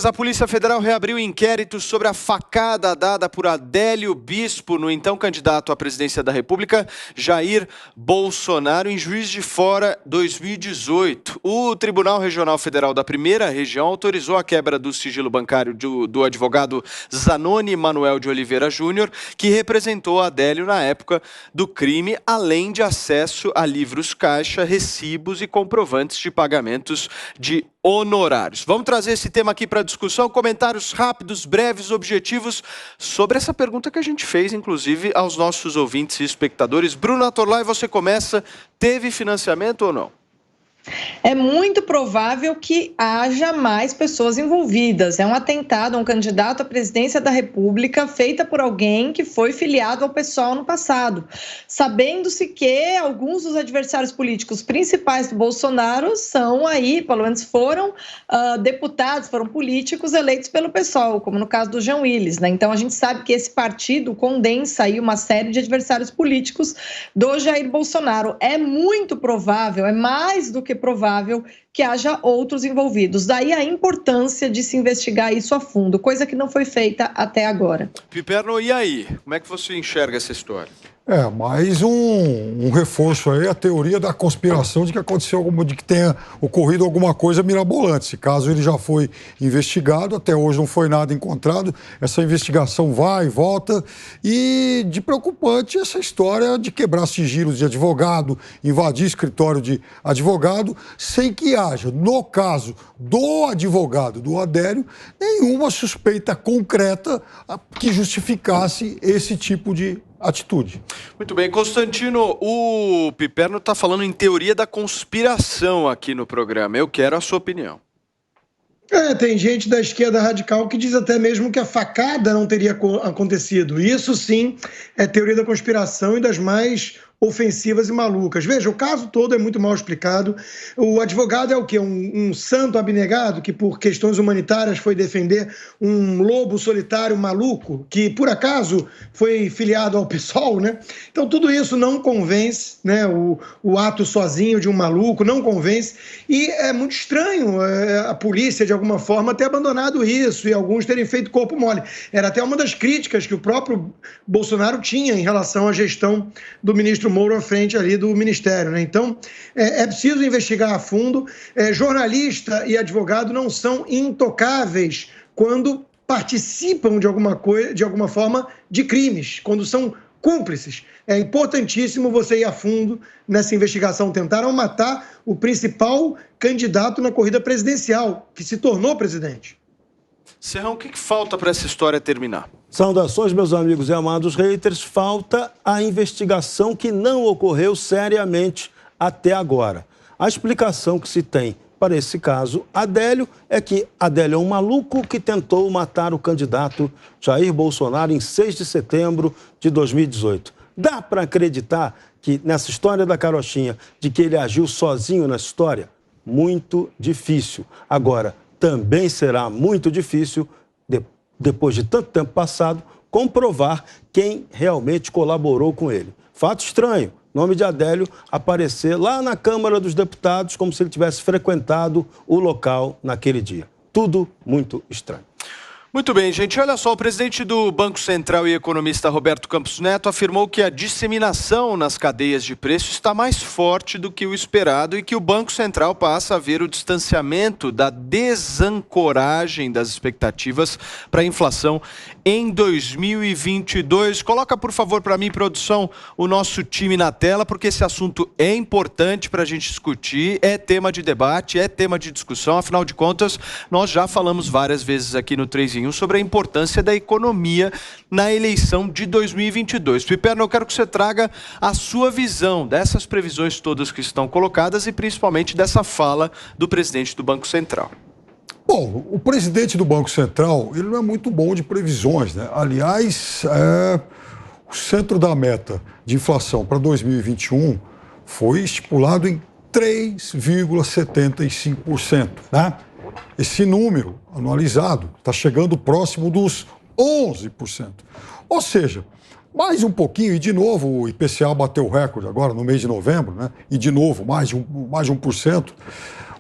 A Polícia Federal reabriu inquérito sobre a facada dada por Adélio Bispo no então candidato à presidência da República, Jair Bolsonaro, em Juiz de Fora 2018. O Tribunal Regional Federal da Primeira Região autorizou a quebra do sigilo bancário do advogado Zanoni Manuel de Oliveira Júnior, que representou Adélio na época do crime, além de acesso a livros caixa, recibos e comprovantes de pagamentos de honorários. Vamos trazer esse tema aqui para discussão, comentários rápidos, breves, objetivos sobre essa pergunta que a gente fez, inclusive, aos nossos ouvintes e espectadores. Bruna Torlai, você começa. Teve financiamento ou não? É muito provável que haja mais pessoas envolvidas. É um atentado a um candidato à presidência da República feita por alguém que foi filiado ao PSOL no passado. Sabendo-se que alguns dos adversários políticos principais do Bolsonaro são aí, pelo menos foram deputados, foram políticos eleitos pelo PSOL, como no caso do Jean Willis, né? Então a gente sabe que esse partido condensa aí uma série de adversários políticos do Jair Bolsonaro. É muito provável, é mais do que provável que haja outros envolvidos. Daí a importância de se investigar isso a fundo, coisa que não foi feita até agora. Piperno, e aí? Como é que você enxerga essa história? Mais um reforço aí, a teoria da conspiração de que aconteceu, de que tenha ocorrido alguma coisa mirabolante. Esse caso ele já foi investigado, até hoje não foi nada encontrado. Essa investigação vai e volta. E de preocupante essa história de quebrar sigilos de advogado, invadir escritório de advogado, sem que haja, no caso do advogado, do Adélio, nenhuma suspeita concreta que justificasse esse tipo de atitude. Muito bem, Constantino, o Piperno está falando em teoria da conspiração aqui no programa. Eu quero a sua opinião. Tem gente da esquerda radical que diz até mesmo que a facada não teria acontecido. Isso sim é teoria da conspiração e das mais ofensivas e malucas. Veja, o caso todo é muito mal explicado. O advogado é o quê? Um santo abnegado que por questões humanitárias foi defender um lobo solitário maluco que por acaso foi filiado ao PSOL, né? Então tudo isso não convence, né? O ato sozinho de um maluco não convence e é muito estranho a polícia de alguma forma ter abandonado isso e alguns terem feito corpo mole. Era até uma das críticas que o próprio Bolsonaro tinha em relação à gestão do ministro Moro à frente ali do Ministério, né? Então, é preciso investigar a fundo. Jornalista e advogado não são intocáveis quando participam de alguma forma de crimes, quando são cúmplices. É importantíssimo você ir a fundo nessa investigação. Tentaram matar o principal candidato na corrida presidencial, que se tornou presidente. Serrão, o que falta para essa história terminar? Saudações, meus amigos e amados haters. Falta a investigação que não ocorreu seriamente até agora. A explicação que se tem para esse caso, Adélio, é que Adélio é um maluco que tentou matar o candidato Jair Bolsonaro em 6 de setembro de 2018. Dá para acreditar que nessa história da carochinha, de que ele agiu sozinho nessa história? Muito difícil. Agora, também será muito difícil, depois de tanto tempo passado, comprovar quem realmente colaborou com ele. Fato estranho, nome de Adélio aparecer lá na Câmara dos Deputados como se ele tivesse frequentado o local naquele dia. Tudo muito estranho. Muito bem, gente. Olha só, o presidente do Banco Central e economista Roberto Campos Neto afirmou que a disseminação nas cadeias de preço está mais forte do que o esperado e que o Banco Central passa a ver o distanciamento da desancoragem das expectativas para a inflação em 2022. Coloca, por favor, para mim, produção, o nosso time na tela, porque esse assunto é importante para a gente discutir, é tema de debate, é tema de discussão. Afinal de contas, nós já falamos várias vezes aqui no 3 em 1 sobre a importância da economia na eleição de 2022. Piperno, eu quero que você traga a sua visão dessas previsões todas que estão colocadas e principalmente dessa fala do presidente do Banco Central. Bom, o presidente do Banco Central, ele não é muito bom de previsões, né? Aliás, o centro da meta de inflação para 2021 foi estipulado em 3,75%, né? Esse número anualizado está chegando próximo dos 11%. Ou seja, mais um pouquinho, e de novo o IPCA bateu o recorde agora no mês de novembro, né? E de novo mais de 1%.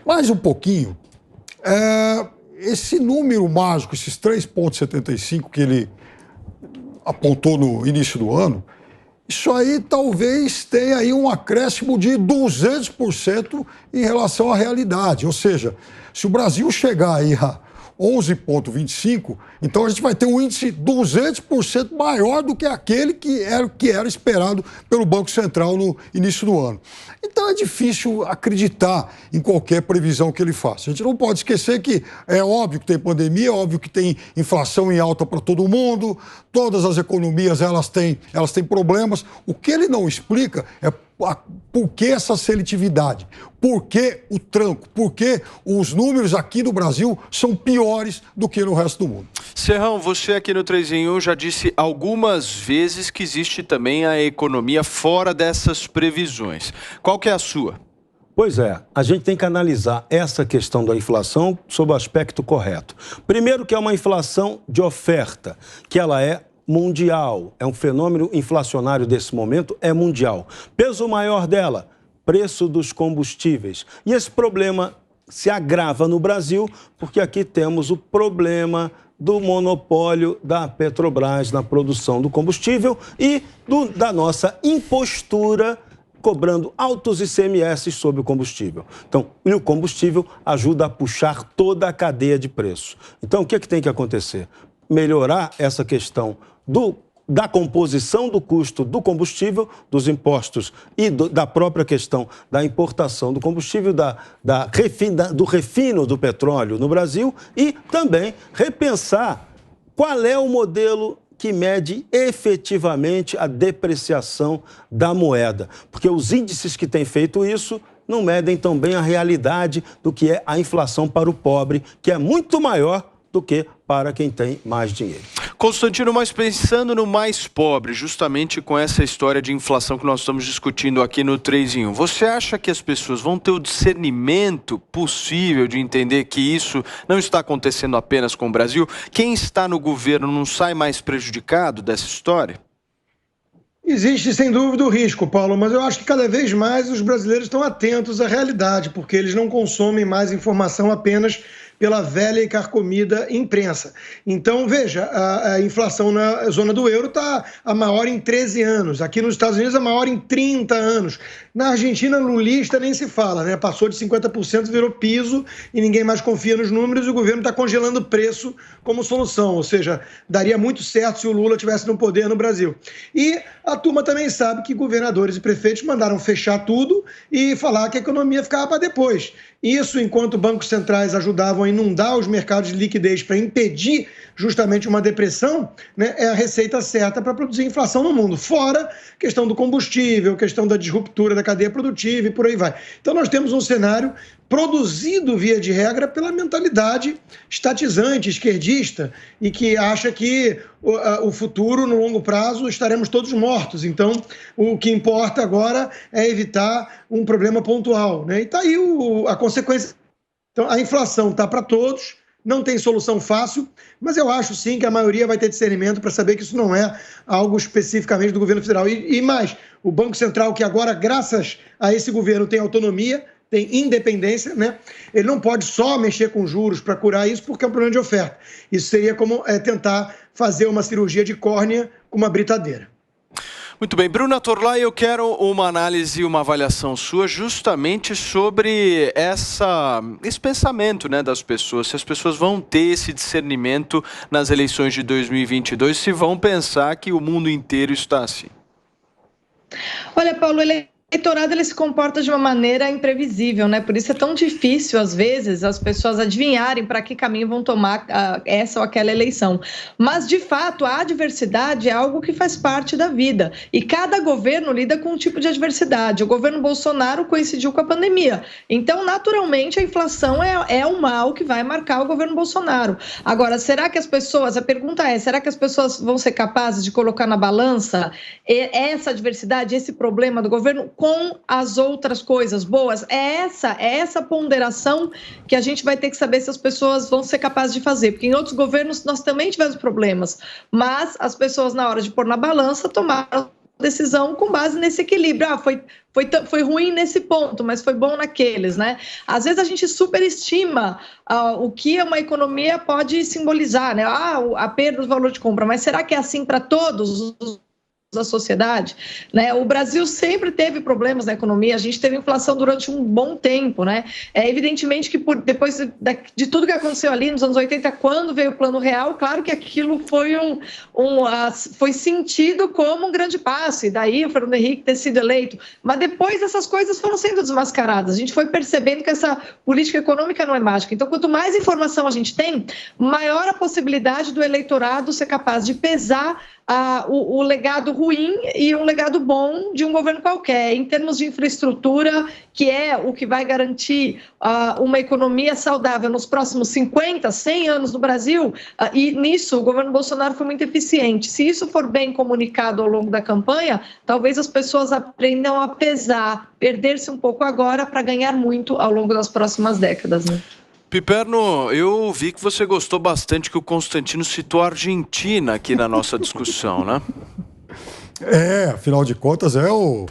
Mais um pouquinho. esse número mágico, esses 3,75 que ele apontou no início do ano, isso aí talvez tenha aí um acréscimo de 200% em relação à realidade. Ou seja, se o Brasil chegar aí a 11,25, então a gente vai ter um índice 200% maior do que aquele que era esperado pelo Banco Central no início do ano. Então é difícil acreditar em qualquer previsão que ele faça. A gente não pode esquecer que é óbvio que tem pandemia, é óbvio que tem inflação em alta para todo mundo, todas as economias elas têm problemas. O que ele não explica é por que essa seletividade? Por que o tranco? Por que os números aqui no Brasil são piores do que no resto do mundo? Serrão, você aqui no 3 em 1 já disse algumas vezes que existe também a economia fora dessas previsões. Qual que é a sua? Pois é, a gente tem que analisar essa questão da inflação sob o aspecto correto. Primeiro que é uma inflação de oferta, que ela é mundial, é um fenômeno inflacionário desse momento, é mundial. Peso maior dela, preço dos combustíveis. E esse problema se agrava no Brasil porque aqui temos o problema do monopólio da Petrobras na produção do combustível e da nossa impostura cobrando altos ICMS sobre o combustível. Então, e o combustível ajuda a puxar toda a cadeia de preço. Então, o que é que tem que acontecer? Melhorar essa questão da composição do custo do combustível, dos impostos e da própria questão da importação do combustível, do refino do petróleo no Brasil e também repensar qual é o modelo que mede efetivamente a depreciação da moeda. Porque os índices que têm feito isso não medem tão bem a realidade do que é a inflação para o pobre, que é muito maior do que para quem tem mais dinheiro. Constantino, mas pensando no mais pobre, justamente com essa história de inflação que nós estamos discutindo aqui no 3 em 1, você acha que as pessoas vão ter o discernimento possível de entender que isso não está acontecendo apenas com o Brasil? Quem está no governo não sai mais prejudicado dessa história? Existe, sem dúvida, o risco, Paulo, mas eu acho que cada vez mais os brasileiros estão atentos à realidade, porque eles não consomem mais informação apenas pela velha e carcomida imprensa. Então, veja, a inflação na zona do euro está a maior em 13 anos. Aqui nos Estados Unidos, a maior em 30 anos. Na Argentina, lulista nem se fala, né? Passou de 50%, virou piso e ninguém mais confia nos números e o governo está congelando o preço como solução. Ou seja, daria muito certo se o Lula estivesse no poder no Brasil. E a turma também sabe que governadores e prefeitos mandaram fechar tudo e falar que a economia ficava para depois. Isso enquanto bancos centrais ajudavam a inundar os mercados de liquidez para impedir justamente uma depressão, né, é a receita certa para produzir inflação no mundo. Fora questão do combustível, questão da disruptura da cadeia produtiva e por aí vai. Então nós temos um cenário produzido, via de regra, pela mentalidade estatizante, esquerdista, e que acha que o futuro, no longo prazo, estaremos todos mortos. Então, o que importa agora é evitar um problema pontual, né? E está aí a consequência. Então, a inflação está para todos, não tem solução fácil, mas eu acho sim que a maioria vai ter discernimento para saber que isso não é algo especificamente do governo federal. E mais, o Banco Central, que agora, graças a esse governo, tem autonomia, tem independência, né? Ele não pode só mexer com juros para curar isso porque é um problema de oferta. Isso seria como tentar fazer uma cirurgia de córnea com uma britadeira. Muito bem, Bruna Torlai, eu quero uma análise e uma avaliação sua justamente sobre esse pensamento, né, das pessoas, se as pessoas vão ter esse discernimento nas eleições de 2022, se vão pensar que o mundo inteiro está assim. Olha, Paulo, o eleitorado ele se comporta de uma maneira imprevisível, né? Por isso é tão difícil, às vezes, as pessoas adivinharem para que caminho vão tomar essa ou aquela eleição. Mas, de fato, a adversidade é algo que faz parte da vida. E cada governo lida com um tipo de adversidade. O governo Bolsonaro coincidiu com a pandemia. Então, naturalmente, a inflação é o mal que vai marcar o governo Bolsonaro. Agora, será que a pergunta é, será que as pessoas vão ser capazes de colocar na balança essa adversidade, esse problema do governo com as outras coisas boas? É essa ponderação que a gente vai ter que saber se as pessoas vão ser capazes de fazer, porque em outros governos nós também tivemos problemas, mas as pessoas, na hora de pôr na balança, tomaram decisão com base nesse equilíbrio. Foi ruim nesse ponto, mas foi bom naqueles, né? Às vezes a gente superestima o que uma economia pode simbolizar, né? A perda do valor de compra, mas será que é assim para todos da sociedade, né? O Brasil sempre teve problemas na economia, a gente teve inflação durante um bom tempo, né? Evidentemente que depois de tudo que aconteceu ali nos anos 80, quando veio o Plano Real, claro que aquilo foi sentido como um grande passo, e daí o Fernando Henrique ter sido eleito, mas depois essas coisas foram sendo desmascaradas, a gente foi percebendo que essa política econômica não é mágica, então quanto mais informação a gente tem, maior a possibilidade do eleitorado ser capaz de pesar o legado ruim e um legado bom de um governo qualquer, em termos de infraestrutura, que é o que vai garantir uma economia saudável nos próximos 50, 100 anos no Brasil, e nisso o governo Bolsonaro foi muito eficiente. Se isso for bem comunicado ao longo da campanha, talvez as pessoas aprendam a pesar, perder-se um pouco agora para ganhar muito ao longo das próximas décadas, né? Piperno, eu vi que você gostou bastante que o Constantino citou a Argentina aqui na nossa discussão, né? Afinal de contas, o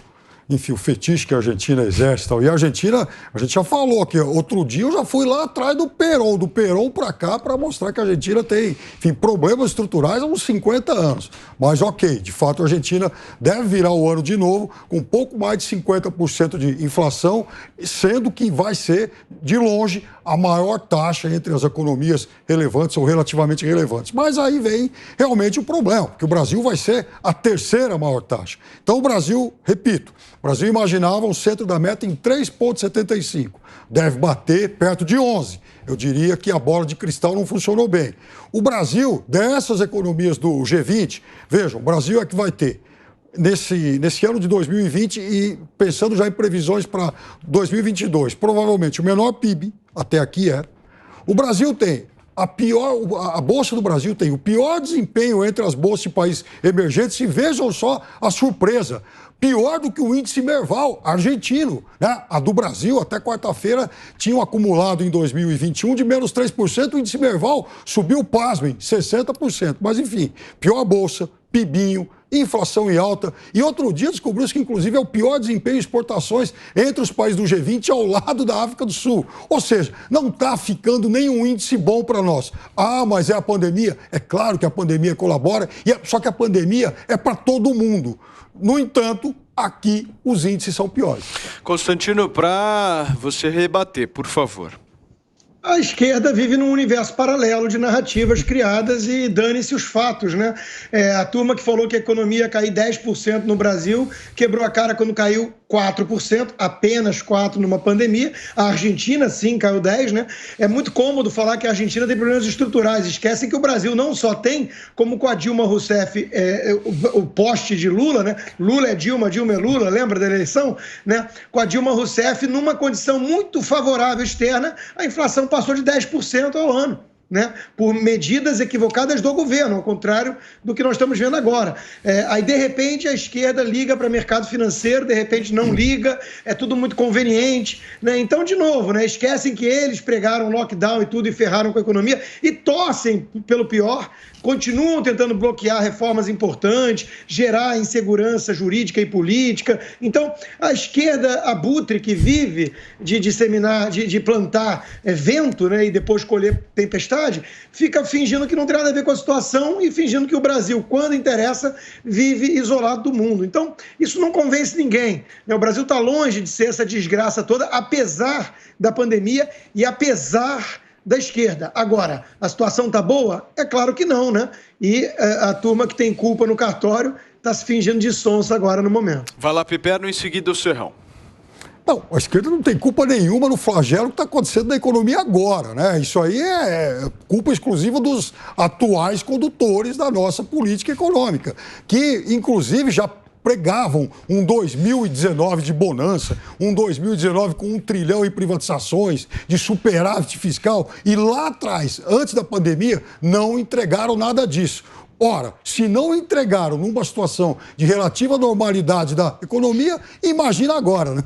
fetiche que a Argentina exerce e tal. E a Argentina, a gente já falou aqui, outro dia eu já fui lá atrás do Perón para cá, para mostrar que a Argentina tem, enfim, problemas estruturais há uns 50 anos. Mas ok, de fato a Argentina deve virar o ano de novo com um pouco mais de 50% de inflação, sendo que vai ser, de longe, a maior taxa entre as economias relevantes ou relativamente relevantes. Mas aí vem realmente o problema, porque o Brasil vai ser a terceira maior taxa. Então o Brasil, repito, o Brasil imaginava um centro da meta em 3,75. Deve bater perto de 11. Eu diria que a bola de cristal não funcionou bem. O Brasil, dessas economias do G20, vejam, o Brasil é que vai ter, nesse ano de 2020 e pensando já em previsões para 2022, provavelmente o menor PIB, até aqui o Brasil tem a Bolsa do Brasil tem o pior desempenho entre as bolsas de países emergentes, e vejam só a surpresa, pior do que o índice Merval argentino, né? A do Brasil, até quarta-feira, tinha um acumulado em 2021 de menos 3%, o índice Merval subiu, pasmem, 60%. Mas, enfim, pior bolsa, PIBinho, inflação em alta. E outro dia descobriu-se que, inclusive, é o pior desempenho em exportações entre os países do G20 ao lado da África do Sul. Ou seja, não está ficando nenhum índice bom para nós. Mas é a pandemia? É claro que a pandemia colabora, só que a pandemia é para todo mundo. No entanto, aqui os índices são piores. Constantino, para você rebater, por favor. A esquerda vive num universo paralelo de narrativas criadas e dane-se os fatos, né? A turma que falou que a economia ia cair 10% no Brasil quebrou a cara quando caiu 4%, apenas 4% numa pandemia. A Argentina, sim, caiu 10%, né? É muito cômodo falar que a Argentina tem problemas estruturais. Esquecem que o Brasil não só tem, como com a Dilma Rousseff, o poste de Lula, né? Lula é Dilma, Dilma é Lula, lembra da eleição? Né? Com a Dilma Rousseff, numa condição muito favorável externa, a inflação passou de 10% ao ano, né? Por medidas equivocadas do governo, ao contrário do que nós estamos vendo agora. Aí, de repente, a esquerda liga para o mercado financeiro, de repente não liga, é tudo muito conveniente, né? Então, de novo, né? Esquecem que eles pregaram lockdown e tudo e ferraram com a economia e torcem pelo pior, continuam tentando bloquear reformas importantes, gerar insegurança jurídica e política. Então, a esquerda abutre que vive de disseminar, de plantar vento, né, e depois colher tempestade, fica fingindo que não tem nada a ver com a situação e fingindo que o Brasil, quando interessa, vive isolado do mundo. Então, isso não convence ninguém, né? O Brasil está longe de ser essa desgraça toda, apesar da pandemia e apesar da esquerda. Agora, a situação está boa? É claro que não, né? E a turma que tem culpa no cartório está se fingindo de sonsa agora no momento. Vai lá, Piperno, em seguida o Serrão. Não, a esquerda não tem culpa nenhuma no flagelo que está acontecendo na economia agora, né? Isso aí é culpa exclusiva dos atuais condutores da nossa política econômica, que, inclusive, já pregavam um 2019 de bonança, um 2019 com 1 trilhão em privatizações, de superávit fiscal, e lá atrás, antes da pandemia, não entregaram nada disso. Ora, se não entregaram numa situação de relativa normalidade da economia, imagina agora, né?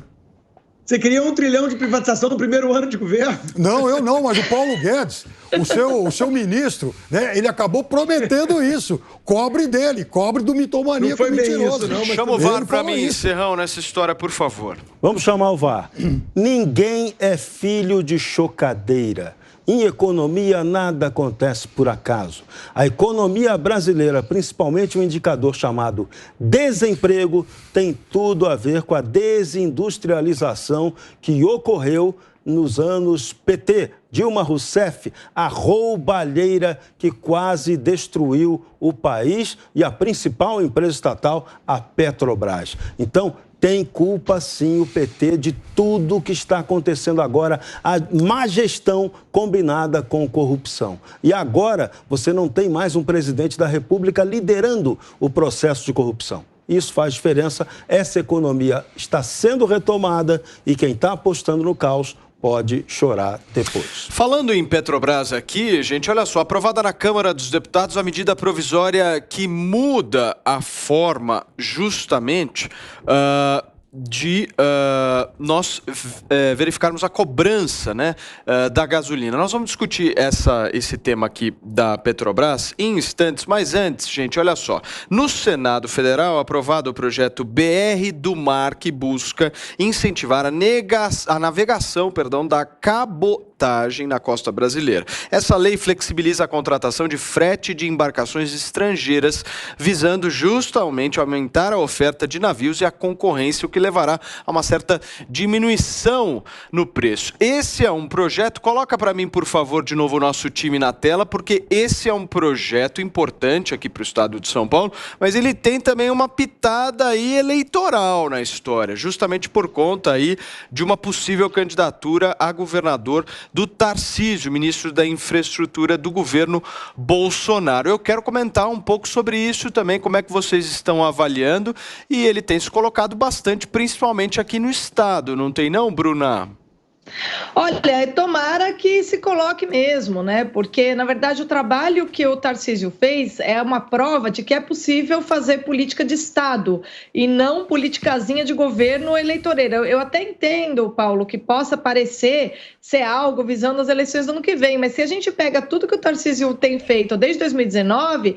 Você queria 1 trilhão de privatização no primeiro ano de governo? Não, eu não, mas o Paulo Guedes, o seu ministro, né, ele acabou prometendo isso. Cobre dele, cobre do mitomaníaco Não foi bem mentiroso. isso, não, mas Chama o VAR para falou mim, isso. Serrão, nessa história, por favor. Vamos chamar o VAR. Ninguém é filho de chocadeira. Em economia, nada acontece por acaso. A economia brasileira, principalmente um indicador chamado desemprego, tem tudo a ver com a desindustrialização que ocorreu nos anos PT. Dilma Rousseff, a roubalheira que quase destruiu o país e a principal empresa estatal, a Petrobras. Então, tem culpa, sim, o PT de tudo que está acontecendo agora, a má gestão combinada com corrupção. E agora você não tem mais um presidente da República liderando o processo de corrupção. Isso faz diferença, essa economia está sendo retomada e quem está apostando no caos pode chorar depois. Falando em Petrobras aqui, gente, olha só, aprovada na Câmara dos Deputados a medida provisória que muda a forma justamente de nós verificarmos a cobrança, né, da gasolina. Nós vamos discutir esse tema aqui da Petrobras em instantes, mas antes, gente, olha só. No Senado Federal, aprovado o projeto BR do Mar, que busca incentivar a navegação da cabotagem na costa brasileira. Essa lei flexibiliza a contratação de frete de embarcações estrangeiras, visando justamente aumentar a oferta de navios e a concorrência, o que levará a uma certa diminuição no preço. Esse é um projeto, coloca para mim, por favor, de novo o nosso time na tela, porque esse é um projeto importante aqui para o estado de São Paulo, mas ele tem também uma pitada aí eleitoral na história, justamente por conta aí de uma possível candidatura a governador do Tarcísio, ministro da Infraestrutura do governo Bolsonaro. Eu quero comentar um pouco sobre isso também, como é que vocês estão avaliando, e ele tem se colocado bastante, principalmente aqui no estado, não tem não, Bruna? Olha, tomara que se coloque mesmo, né? Porque, na verdade, o trabalho que o Tarcísio fez é uma prova de que é possível fazer política de Estado e não politicazinha de governo eleitoreira. Eu até entendo, Paulo, que possa parecer ser algo visando as eleições do ano que vem, mas se a gente pega tudo que o Tarcísio tem feito desde 2019,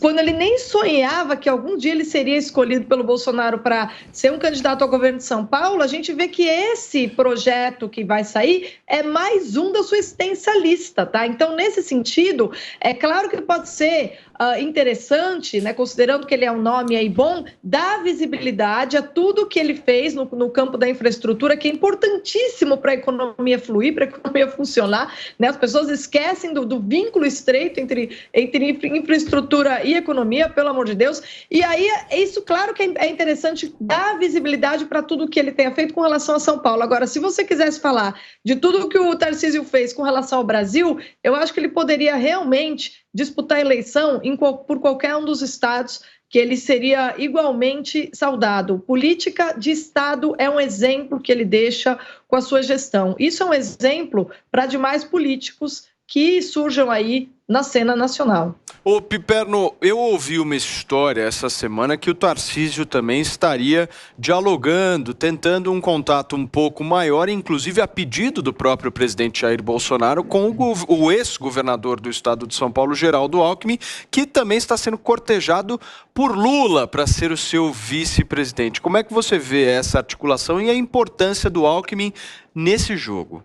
quando ele nem sonhava que algum dia ele seria escolhido pelo Bolsonaro para ser um candidato ao governo de São Paulo, a gente vê que esse projeto que vai sair é mais um da sua extensa lista, tá? Então, nesse sentido, é claro que pode ser interessante, né, considerando que ele é um nome aí bom, dar visibilidade a tudo que ele fez no campo da infraestrutura, que é importantíssimo para a economia fluir, para a economia funcionar, né? As pessoas esquecem do vínculo estreito entre infraestrutura e economia, pelo amor de Deus, e aí isso, claro que é interessante dar visibilidade para tudo que ele tenha feito com relação a São Paulo. Agora, se você quisesse falar de tudo que o Tarcísio fez com relação ao Brasil, eu acho que ele poderia realmente disputar a eleição por qualquer um dos estados, que ele seria igualmente saudado. Política de Estado é um exemplo que ele deixa com a sua gestão. Isso é um exemplo para demais políticos que surjam aí na cena nacional. Ô Piperno, eu ouvi uma história essa semana que o Tarcísio também estaria dialogando, tentando um contato um pouco maior, inclusive a pedido do próprio presidente Jair Bolsonaro, com o ex-governador do estado de São Paulo, Geraldo Alckmin, que também está sendo cortejado por Lula para ser o seu vice-presidente. Como é que você vê essa articulação e a importância do Alckmin nesse jogo?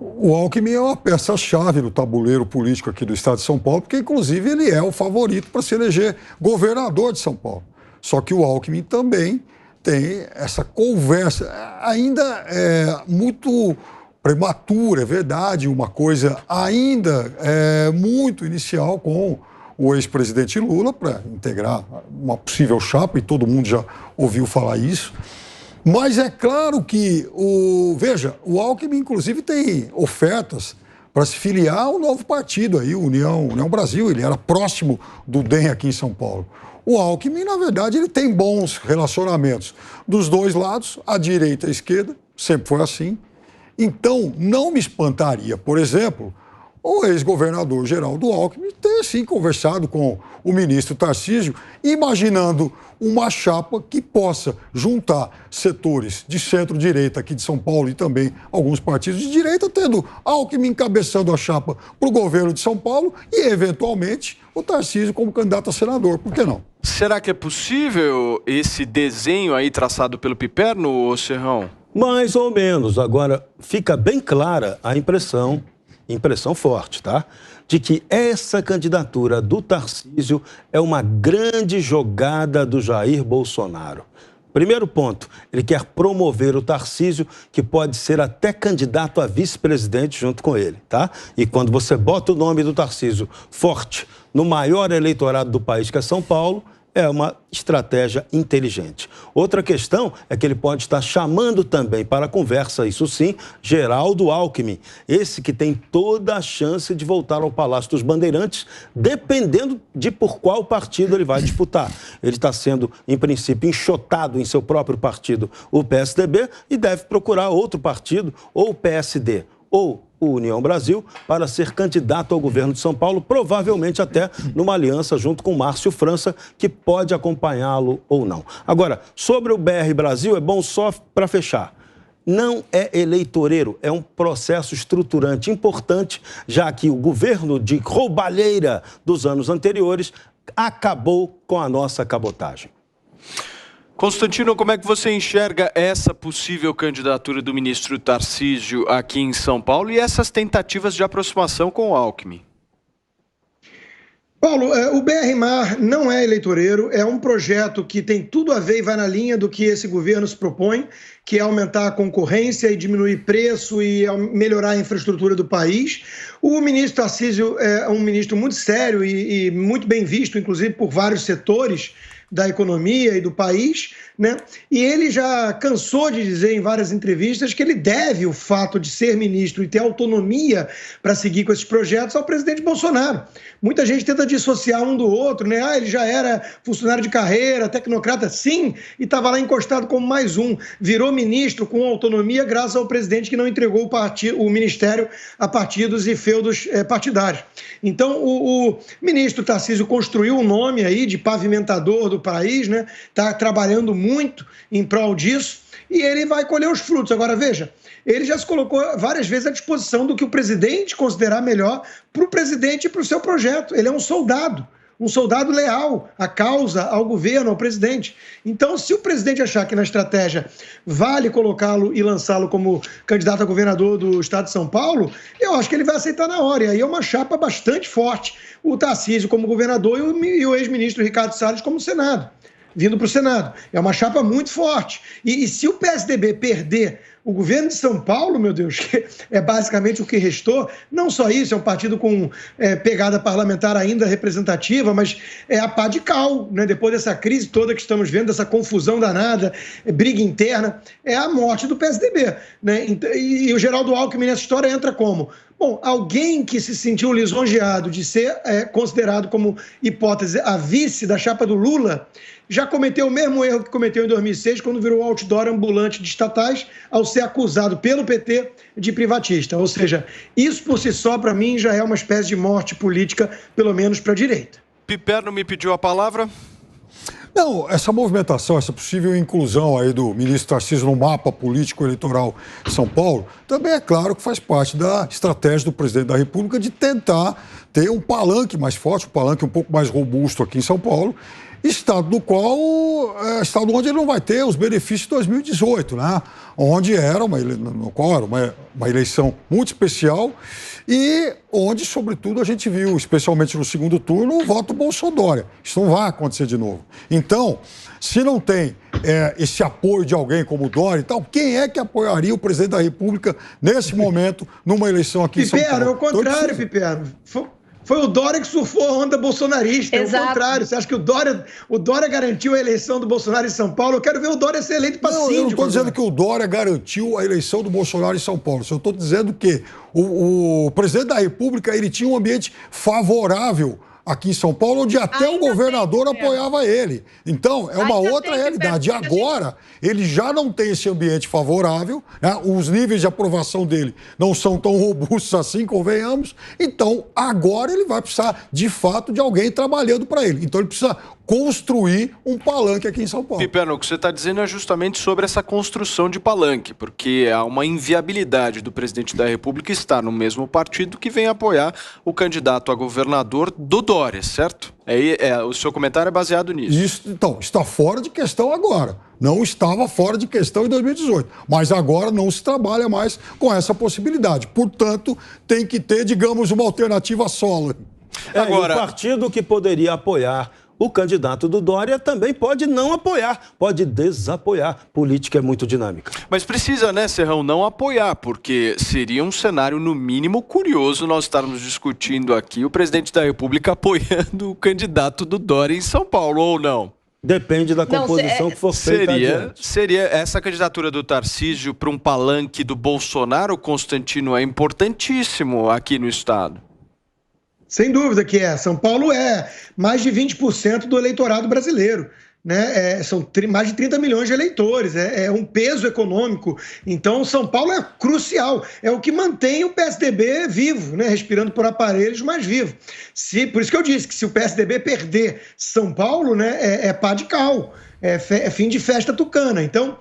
O Alckmin é uma peça-chave no tabuleiro político aqui do estado de São Paulo, porque, inclusive, ele é o favorito para se eleger governador de São Paulo. Só que o Alckmin também tem essa conversa, ainda muito prematura, é verdade, uma coisa ainda muito inicial com o ex-presidente Lula para integrar uma possível chapa, e todo mundo já ouviu falar isso. Mas é claro que, o Alckmin, inclusive, tem ofertas para se filiar ao novo partido, aí, União Brasil. Ele era próximo do DEM aqui em São Paulo. O Alckmin, na verdade, ele tem bons relacionamentos dos dois lados, à direita e à esquerda, sempre foi assim. Então, não me espantaria, por exemplo, o ex-governador Geraldo Alckmin ter, sim, conversado com o ministro Tarcísio, imaginando uma chapa que possa juntar setores de centro-direita aqui de São Paulo e também alguns partidos de direita, tendo Alckmin encabeçando a chapa para o governo de São Paulo e, eventualmente, o Tarcísio como candidato a senador. Por que não? Será que é possível esse desenho aí traçado pelo Piperno, Serrão? Mais ou menos. Agora, fica bem clara a impressão forte, tá? De que essa candidatura do Tarcísio é uma grande jogada do Jair Bolsonaro. Primeiro ponto, ele quer promover o Tarcísio, que pode ser até candidato a vice-presidente junto com ele, tá? E quando você bota o nome do Tarcísio forte no maior eleitorado do país, que é São Paulo, é uma estratégia inteligente. Outra questão é que ele pode estar chamando também para a conversa, isso sim, Geraldo Alckmin, esse que tem toda a chance de voltar ao Palácio dos Bandeirantes, dependendo de por qual partido ele vai disputar. Ele está sendo, em princípio, enxotado em seu próprio partido, o PSDB, e deve procurar outro partido, ou o PSD, ou o União Brasil, para ser candidato ao governo de São Paulo, provavelmente até numa aliança junto com Márcio França, que pode acompanhá-lo ou não. Agora, sobre o BR Brasil, é bom só para fechar. Não é eleitoreiro, é um processo estruturante importante, já que o governo de roubalheira dos anos anteriores acabou com a nossa cabotagem. Constantino, como é que você enxerga essa possível candidatura do ministro Tarcísio aqui em São Paulo e essas tentativas de aproximação com o Alckmin? Paulo, o BR-Mar não é eleitoreiro, é um projeto que tem tudo a ver e vai na linha do que esse governo se propõe, que é aumentar a concorrência e diminuir preço e melhorar a infraestrutura do país. O ministro Tarcísio é um ministro muito sério e muito bem visto, inclusive por vários setores da economia e do país, né? E ele já cansou de dizer em várias entrevistas que ele deve o fato de ser ministro e ter autonomia para seguir com esses projetos ao presidente Bolsonaro. Muita gente tenta dissociar um do outro, né? Ah, ele já era funcionário de carreira, tecnocrata, sim, e estava lá encostado como mais um. Virou ministro com autonomia graças ao presidente que não entregou o ministério a partidos e feudos partidários. Então, o ministro Tarcísio construiu um nome aí de pavimentador do país, né? Está trabalhando muito em prol disso e ele vai colher os frutos. Agora, veja, ele já se colocou várias vezes à disposição do que o presidente considerar melhor para o presidente e para o seu projeto. Ele é um soldado leal à causa, ao governo, ao presidente. Então, se o presidente achar que na estratégia vale colocá-lo e lançá-lo como candidato a governador do estado de São Paulo, eu acho que ele vai aceitar na hora. E aí é uma chapa bastante forte. O Tarcísio como governador e o ex-ministro Ricardo Salles como Senado, vindo para o Senado. É uma chapa muito forte. E se o PSDB perder o governo de São Paulo, meu Deus, que é basicamente o que restou, não só isso, é um partido com pegada parlamentar ainda representativa, mas é a pá de cal, né? Depois dessa crise toda que estamos vendo, dessa confusão danada, briga interna, é a morte do PSDB, né? E o Geraldo Alckmin nessa história entra como? Bom, alguém que se sentiu lisonjeado de ser considerado como hipótese a vice da chapa do Lula, já cometeu o mesmo erro que cometeu em 2006, quando virou outdoor ambulante de estatais, ao ser acusado pelo PT de privatista. Ou seja, isso por si só, para mim, já é uma espécie de morte política, pelo menos para a direita. Piperno me pediu a palavra. Não, essa movimentação, essa possível inclusão aí do ministro Tarcísio no mapa político eleitoral de São Paulo, também é claro que faz parte da estratégia do presidente da República de tentar ter um palanque mais forte, um palanque um pouco mais robusto aqui em São Paulo, estado estado onde ele não vai ter os benefícios de 2018, né? Onde era uma eleição muito especial e onde, sobretudo, a gente viu, especialmente no segundo turno, o voto Bolsonaro. Isso não vai acontecer de novo. Então, se não tem esse apoio de alguém como o Dória e tal, quem é que apoiaria o presidente da República nesse momento numa eleição aqui em São Paulo? Piperno, é o contrário, Piperno. Foi o Dória que surfou a onda bolsonarista. Exato. É o contrário. Você acha que o Dória garantiu a eleição do Bolsonaro em São Paulo? Eu quero ver o Dória ser eleito para síndico. Eu não estou dizendo que o Dória garantiu a eleição do Bolsonaro em São Paulo. Eu estou dizendo que o presidente da República ele tinha um ambiente favorável aqui em São Paulo, onde até o governador apoiava ele. Então, é uma outra realidade. E agora, ele já não tem esse ambiente favorável, né? Os níveis de aprovação dele não são tão robustos assim, convenhamos. Então, agora ele vai precisar, de fato, de alguém trabalhando para ele. Então, ele precisa construir um palanque aqui em São Paulo. Piperno, o que você está dizendo é justamente sobre essa construção de palanque, porque há uma inviabilidade do presidente da República estar no mesmo partido que vem apoiar o candidato a governador do Dória, certo? O seu comentário é baseado nisso. Isso, então, está fora de questão agora. Não estava fora de questão em 2018. Mas agora não se trabalha mais com essa possibilidade. Portanto, tem que ter, digamos, uma alternativa solo. Agora, o partido que poderia apoiar o candidato do Dória também pode não apoiar, pode desapoiar. Política é muito dinâmica. Mas precisa, né, Serrão, não apoiar, porque seria um cenário, no mínimo, curioso nós estarmos discutindo aqui o presidente da República apoiando o candidato do Dória em São Paulo, ou não? Depende da composição que for feita adiante. Seria essa candidatura do Tarcísio para um palanque do Bolsonaro, Constantino, é importantíssimo aqui no estado. Sem dúvida que é. São Paulo é mais de 20% do eleitorado brasileiro, né? São mais de 30 milhões de eleitores, é um peso econômico. Então, São Paulo é crucial, é o que mantém o PSDB vivo, né? Respirando por aparelhos, mas vivo. Por isso que eu disse que se o PSDB perder São Paulo, né, é pá de cal. É fim de festa tucana. Então,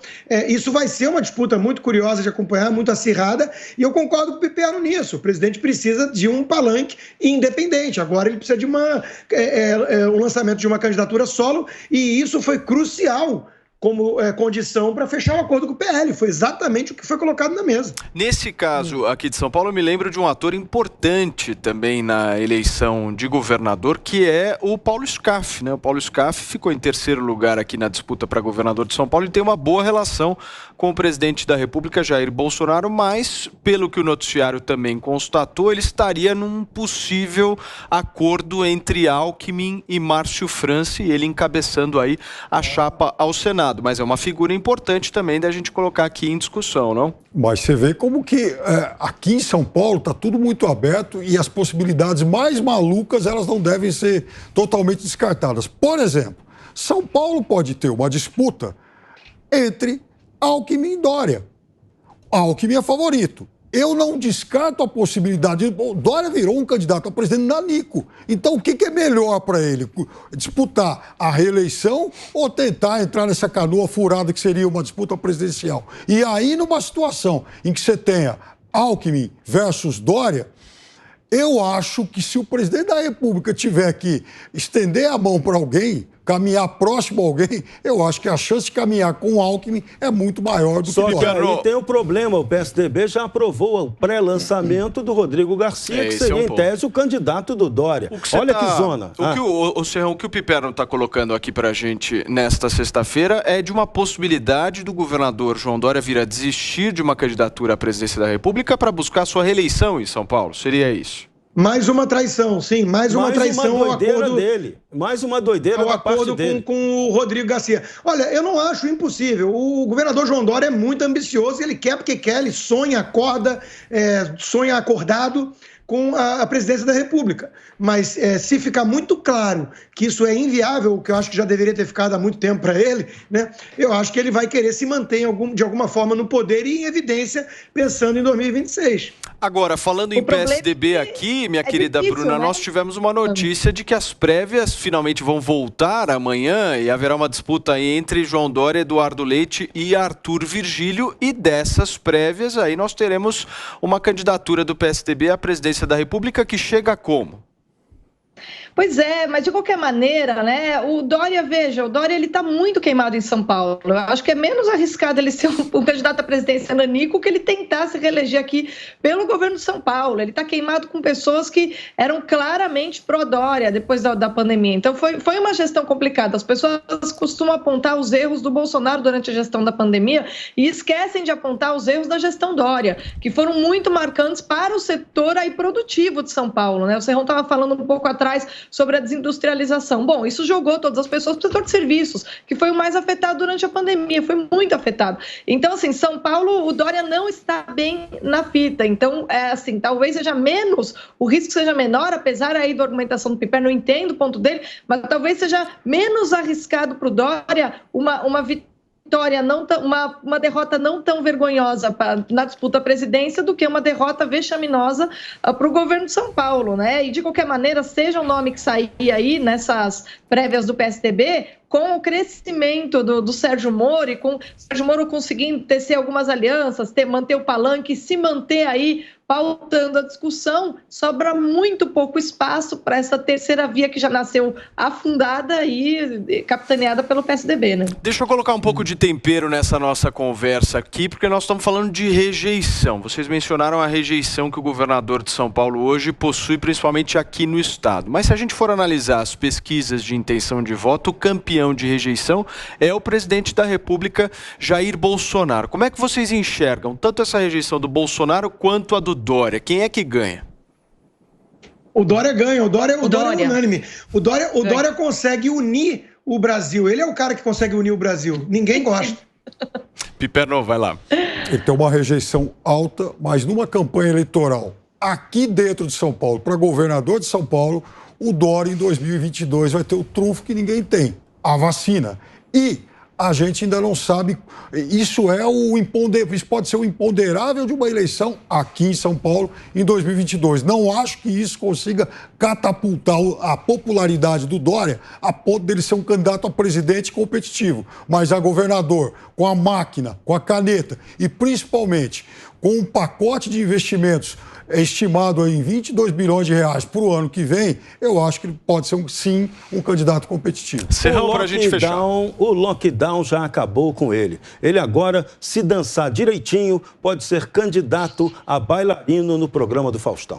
isso vai ser uma disputa muito curiosa de acompanhar, muito acirrada, e eu concordo com o Piperno nisso. O presidente precisa de um palanque independente. Agora ele precisa de um lançamento de uma candidatura solo, e isso foi crucial como condição para fechar o acordo com o PL. Foi exatamente o que foi colocado na mesa. Nesse caso aqui de São Paulo, eu me lembro de um ator importante também na eleição de governador, que é o Paulo Scaff, né? O Paulo Scaff ficou em terceiro lugar aqui na disputa para governador de São Paulo e tem uma boa relação com o presidente da República, Jair Bolsonaro, mas, pelo que o noticiário também constatou, ele estaria num possível acordo entre Alckmin e Márcio França, e ele encabeçando aí a chapa ao Senado. Mas é uma figura importante também da gente colocar aqui em discussão, não? Mas você vê como que aqui em São Paulo está tudo muito aberto e as possibilidades mais malucas elas não devem ser totalmente descartadas. Por exemplo, São Paulo pode ter uma disputa entre Alckmin e Dória. Alckmin é favorito. Eu não descarto a possibilidade. O Dória virou um candidato a presidente nanico. Então, o que é melhor para ele? Disputar a reeleição ou tentar entrar nessa canoa furada que seria uma disputa presidencial? E aí, numa situação em que você tenha Alckmin versus Dória, eu acho que se o presidente da República tiver que estender a mão para alguém, caminhar próximo a alguém, eu acho que a chance de caminhar com o Alckmin é muito maior do que Só que aí tem um problema, o PSDB já aprovou o pré-lançamento do Rodrigo Garcia, que seria, em tese, o candidato do Dória. Olha que zona. O que o Piperno está colocando aqui para a gente nesta sexta-feira é de uma possibilidade do governador João Dória vir a desistir de uma candidatura à presidência da República para buscar sua reeleição em São Paulo. Seria isso? Mais uma traição, sim. Mais uma traição ao acordo dele. Mais uma doideira da parte dele. Com o Rodrigo Garcia. Olha, eu não acho impossível. O governador João Dória é muito ambicioso. Ele quer porque quer. Ele sonha, sonha acordado com a presidência da República. Mas se ficar muito claro que isso é inviável, o que eu acho que já deveria ter ficado há muito tempo para ele, né? Eu acho que ele vai querer se manter de alguma forma no poder e em evidência pensando em 2026. Agora, falando em PSDB aqui, minha querida Bruna, né? Nós tivemos uma notícia de que as prévias finalmente vão voltar amanhã e haverá uma disputa entre João Dória, Eduardo Leite e Arthur Virgílio, e dessas prévias aí nós teremos uma candidatura do PSDB à presidência da República que chega como? Pois é, mas de qualquer maneira, né, o Dória ele está muito queimado em São Paulo. Eu acho que é menos arriscado ele ser um candidato à presidência nanico que ele tentar se reeleger aqui pelo governo de São Paulo. Ele está queimado com pessoas que eram claramente pró-Dória depois da pandemia. Então foi uma gestão complicada. As pessoas costumam apontar os erros do Bolsonaro durante a gestão da pandemia e esquecem de apontar os erros da gestão Dória, que foram muito marcantes para o setor aí produtivo de São Paulo, né? O Serrão estava falando um pouco atrás sobre a desindustrialização. Bom, isso jogou todas as pessoas para o setor de serviços, que foi o mais afetado durante a pandemia, foi muito afetado. Então, assim, São Paulo, o Dória não está bem na fita. Então, assim, talvez seja menos, o risco seja menor, apesar aí da argumentação do Piperno, não entendo o ponto dele, mas talvez seja menos arriscado para o Dória uma vitória, uma derrota não tão vergonhosa na disputa à presidência do que uma derrota vexaminosa para o governo de São Paulo, né? E de qualquer maneira, seja o nome que sair aí nessas prévias do PSDB, com o crescimento do Sérgio Moro e com o Sérgio Moro conseguindo tecer algumas alianças, manter o palanque, se manter aí pautando a discussão, sobra muito pouco espaço para essa terceira via que já nasceu afundada e capitaneada pelo PSDB, né? Deixa eu colocar um pouco de tempero nessa nossa conversa aqui, porque nós estamos falando de rejeição. Vocês mencionaram a rejeição que o governador de São Paulo hoje possui, principalmente aqui no estado. Mas se a gente for analisar as pesquisas de intenção de voto, o campeão de rejeição é o presidente da República, Jair Bolsonaro. Como é que vocês enxergam tanto essa rejeição do Bolsonaro quanto a do Dória? Quem é que ganha? O Dória ganha, o Dória é unânime. O Dória consegue unir o Brasil. Ele é o cara que consegue unir o Brasil. Ninguém gosta. Piperno, vai lá. Ele tem uma rejeição alta, mas numa campanha eleitoral aqui dentro de São Paulo, para governador de São Paulo, o Dória em 2022 vai ter o trunfo que ninguém tem, a vacina. E a gente ainda não sabe, isso pode ser o imponderável de uma eleição aqui em São Paulo em 2022. Não acho que isso consiga catapultar a popularidade do Dória a ponto dele ser um candidato a presidente competitivo. Mas a governador, com a máquina, com a caneta e principalmente com um pacote de investimentos estimado em 22 bilhões de reais para o ano que vem, eu acho que ele pode ser, sim, um candidato competitivo. Serrão, para a gente fechar. O lockdown já acabou com ele. Ele agora, se dançar direitinho, pode ser candidato a bailarino no programa do Faustão.